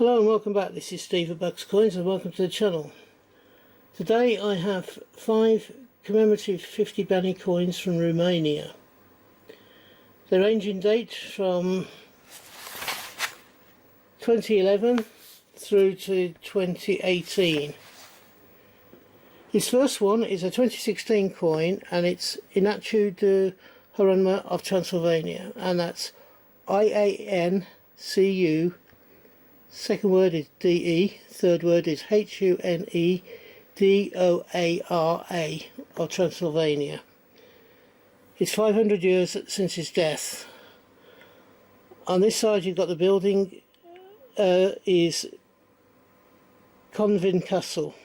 Hello and welcome back. This is Steve at Bucks Coins and welcome to the channel. Today I have 5 commemorative 50 Bani coins from Romania. They range in date from 2011 through to 2018. This first one is a 2016 coin and it's Inachu de Huranma of Transylvania, and that's IANCU. Second word is DE, third word is HUNEDOARA of Transylvania. It's 500 years since his death. On this side you've got the building is Convin Castle.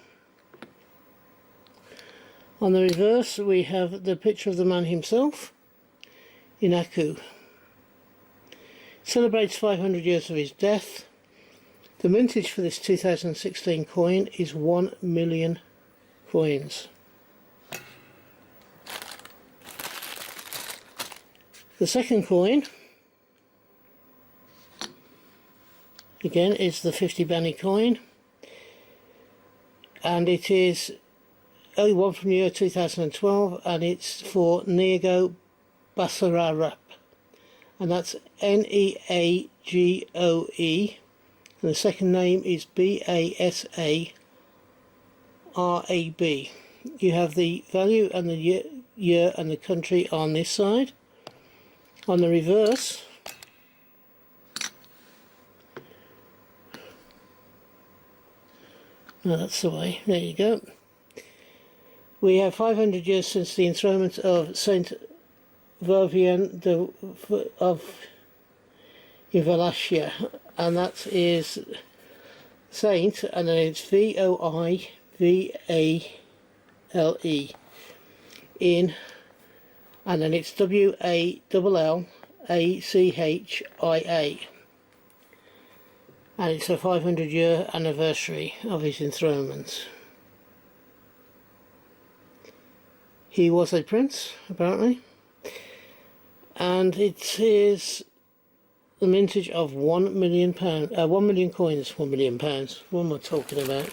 On the reverse we have the picture of the man himself, Inachu. Celebrates 500 years of his death. The mintage for this 2016 coin is 1 million coins. The second coin, again, is the 50 Bani coin, and it is only one from the year 2012, and it's for Nego Basararap, and that's Neagoe. And the second name is Basarab. You have the value and the year and the country on this side. On the reverse, that's the way, there you go. We have 500 years since the enthronement of Saint Vivian of Wallachia, and that is Saint, and then it's Voivale in, and then it's Wallacia, and it's a 500-year anniversary of his enthronement. He was a prince, apparently, and it is the mintage of £1 million, 1 million coins, £1 million. What am I talking about?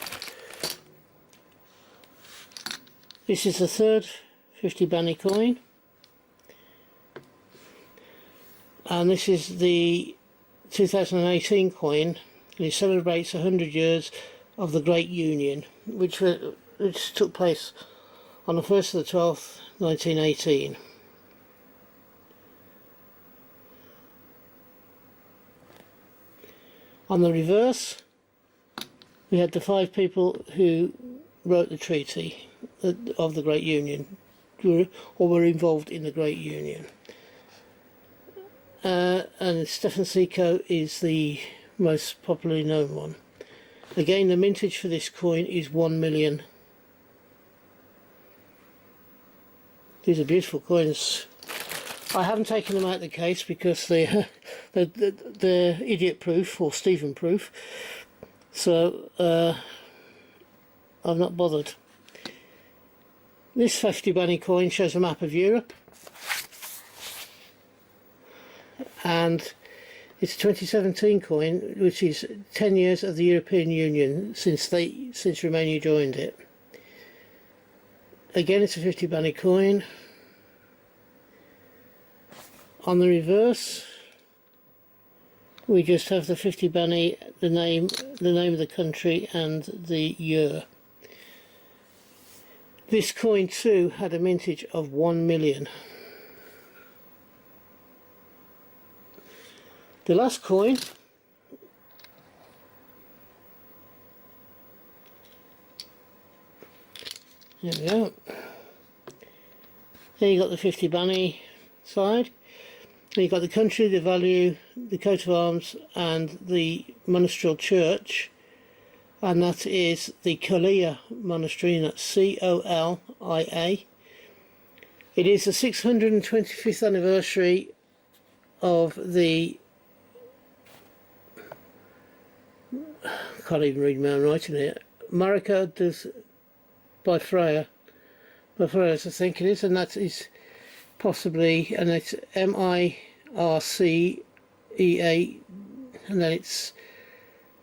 This is the third 50 Bani coin, and this is the 2018 coin, and it celebrates 100 years of the Great Union, which took place on the 1st of the 12th, 1918. On the reverse, we had the 5 people who wrote the treaty of the Great Union, or were involved in the Great Union. And Stefan Siko is the most popularly known one. Again, the mintage for this coin is 1 million. These are beautiful coins. I haven't taken them out of the case because they're idiot proof or Stephen proof, so I've not bothered. This 50 Bani coin shows a map of Europe, and it's a 2017 coin, which is 10 years of the European Union since Romania joined it. Again, it's a 50 Bani coin. On the reverse, we just have the 50 Bani, the name of the country and the year. This coin too had a mintage of 1 million. The last coin there we go. There you got the 50 Bani side. You've got the country, the value, the coat of arms and the monastral church, and that is the Colia Monastery, and that's Colia. It is the 625th anniversary of the, I can't even read my own writing here, Marica by Freya, I think it is, and that is possibly, and it's MIRCEA, and then it's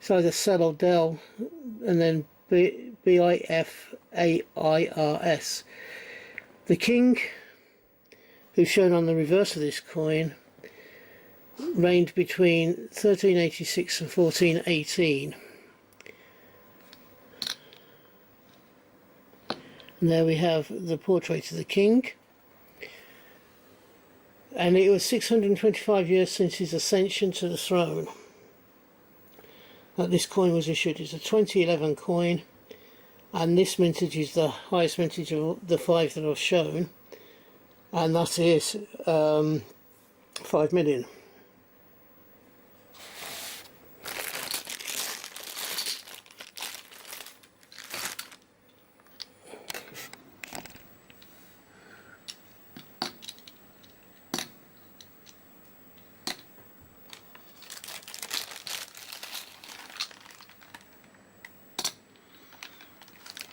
It's either Cell or Del, and then BIFAIRS. The king, who's shown on the reverse of this coin, reigned between 1386 and 1418. And there we have the portrait of the king. And it was 625 years since his ascension to the throne that this coin was issued. It's a 2011 coin, and this mintage is the highest mintage of the 5 that I've shown, and that is 5 million.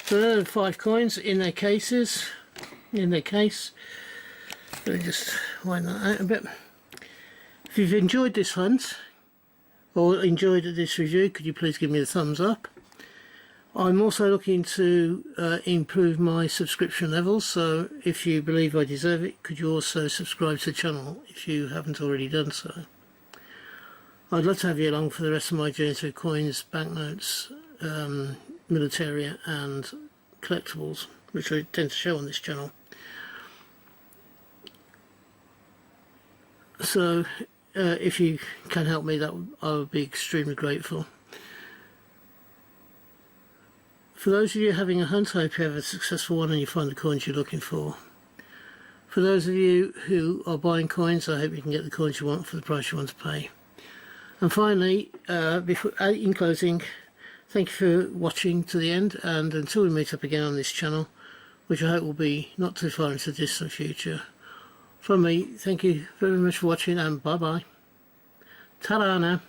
So there are 5 coins in their cases, in their case. Let me just wind that out a bit. If you've enjoyed this hunt, or enjoyed this review, could you please give me a thumbs up. I'm also looking to improve my subscription levels, so if you believe I deserve it, could you also subscribe to the channel if you haven't already done so. I'd love to have you along for the rest of my journey through coins, banknotes, militaria and collectibles, which I tend to show on this channel. So if you can help me, that I would be extremely grateful. For those of you having a hunt, I hope you have a successful one and you find the coins you're looking for. For those of you who are buying coins, I hope you can get the coins you want for the price you want to pay. And finally, in closing, thank you for watching to the end, and until we meet up again on this channel, which I hope will be not too far into the distant future, from me, thank you very much for watching, and bye bye. Ta-da now.